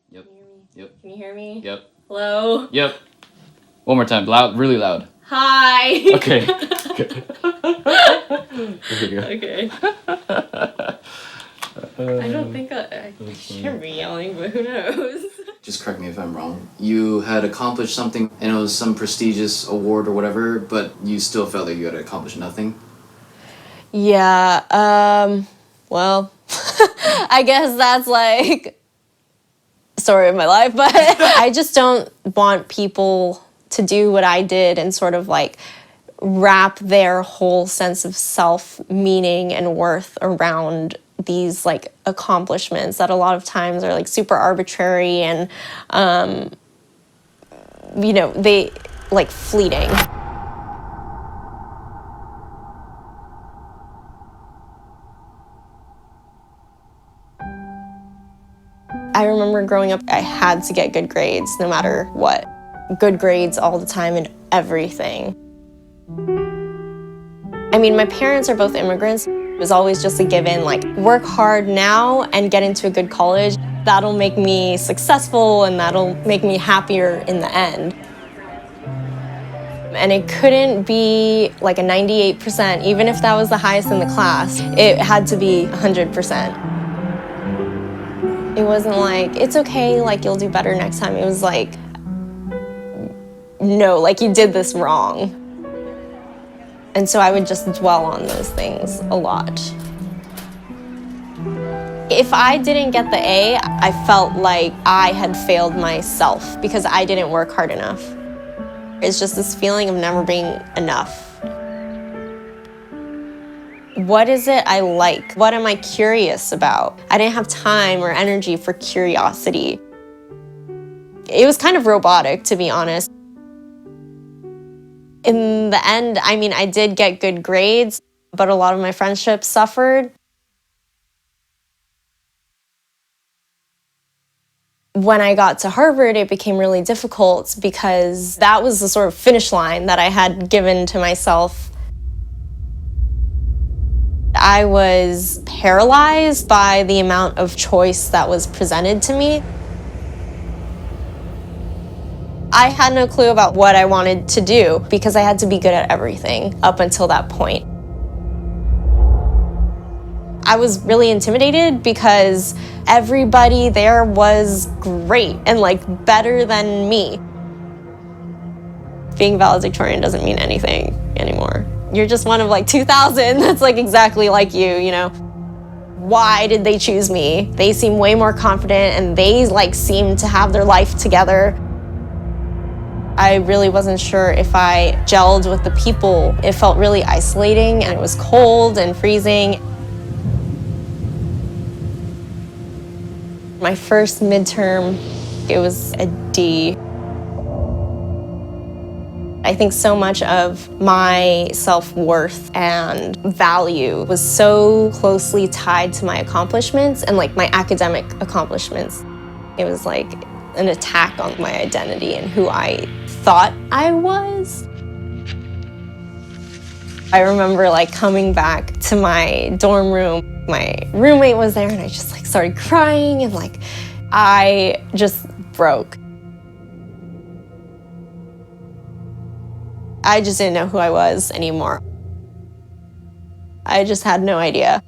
Yep. Can you hear me? Yep. Can you hear me? Yep. Hello? Yep. One more time. Loud, really loud. Hi! Okay. Good. There we go. Okay. I don't think I shouldn't be yelling, but who knows? Just correct me if I'm wrong. You had accomplished something, and it was some prestigious award or whatever, but you still felt like you had accomplished nothing? Yeah, well, I guess that's like story of my life, but I just don't want people to do what I did and sort of like wrap their whole sense of self meaning and worth around these like accomplishments that a lot of times are like super arbitrary and they like fleeting. I remember growing up, I had to get good grades no matter what. Good grades all the time in everything. I mean, my parents are both immigrants. It was always just a given, like, work hard now and get into a good college. That'll make me successful and that'll make me happier in the end. And it couldn't be like a 98%, even if that was the highest in the class. It had to be 100%. It wasn't like, it's okay, like, you'll do better next time. It was like, no, like, you did this wrong. And so I would just dwell on those things a lot. If I didn't get the A, I felt like I had failed myself because I didn't work hard enough. It's just this feeling of never being enough. What is it I like? What am I curious about? I didn't have time or energy for curiosity. It was kind of robotic, to be honest. In the end, I mean, I did get good grades, but a lot of my friendships suffered. When I got to Harvard, it became really difficult because that was the sort of finish line that I had given to myself. I was paralyzed by the amount of choice that was presented to me. I had no clue about what I wanted to do because I had to be good at everything up until that point. I was really intimidated because everybody there was great and like better than me. Being valedictorian doesn't mean anything anymore. You're just one of like 2,000 that's like exactly like you know. Why did they choose me? They seem way more confident and they like seem to have their life together. I really wasn't sure if I gelled with the people. It felt really isolating and it was cold and freezing. My first midterm, it was a D. I think so much of my self-worth and value was so closely tied to my accomplishments and like my academic accomplishments. It was like an attack on my identity and who I thought I was. I remember like coming back to my dorm room. My roommate was there and I just like started crying and like I just broke. I just didn't know who I was anymore. I just had no idea.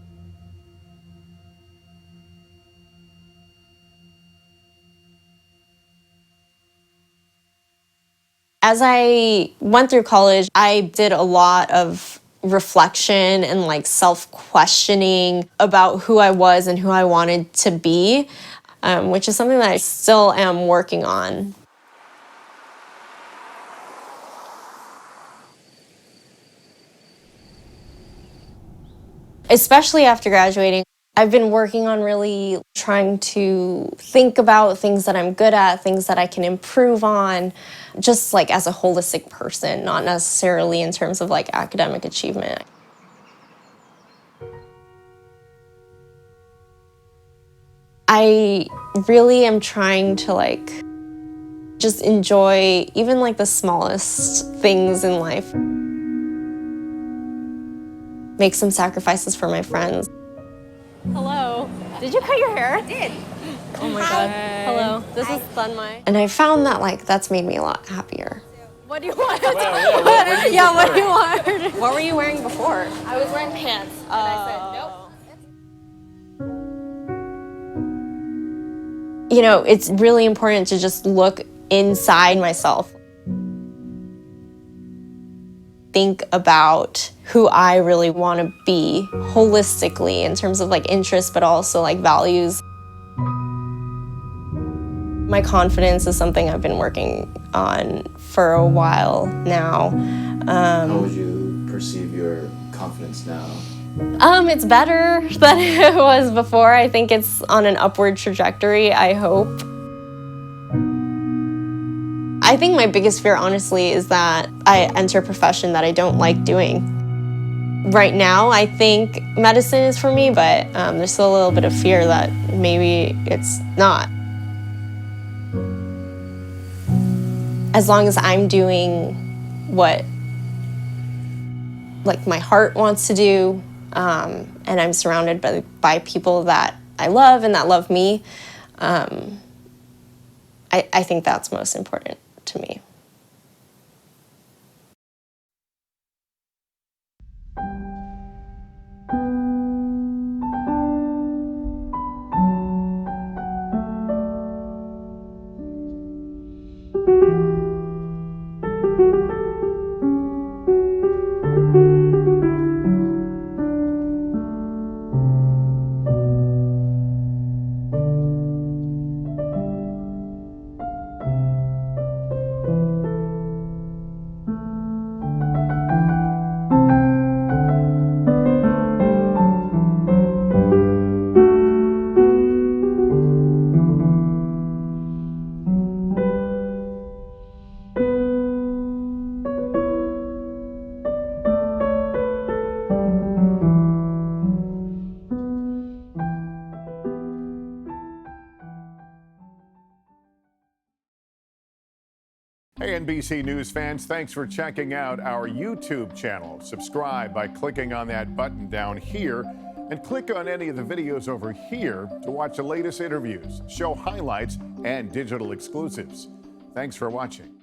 As I went through college, I did a lot of reflection and like self-questioning about who I was and who I wanted to be, which is something that I still am working on. Especially after graduating, I've been working on really trying to think about things that I'm good at, things that I can improve on, just like as a holistic person, not necessarily in terms of like academic achievement. I really am trying to like just enjoy even like the smallest things in life. Make some sacrifices for my friends. Hello. Did you cut your hair? I did. Oh my God. Hello. This is Sunmai. And I found that like that's made me a lot happier. What do you want? Well, yeah, What do you want? What were you wearing before? I was wearing pants, and I said, nope. You know, it's really important to just look inside myself. Think about who I really want to be holistically in terms of like interests, but also like values. My confidence is something I've been working on for a while now. How would you perceive your confidence now? It's better than it was before. I think it's on an upward trajectory, I hope. I think my biggest fear, honestly, is that I enter a profession that I don't like doing. Right now, I think medicine is for me, but there's still a little bit of fear that maybe it's not. As long as I'm doing what like my heart wants to do, and I'm surrounded by people that I love and that love me, I think that's most important to me. Hey, NBC News fans, thanks for checking out our YouTube channel. Subscribe by clicking on that button down here and click on any of the videos over here to watch the latest interviews, show highlights, and digital exclusives. Thanks for watching.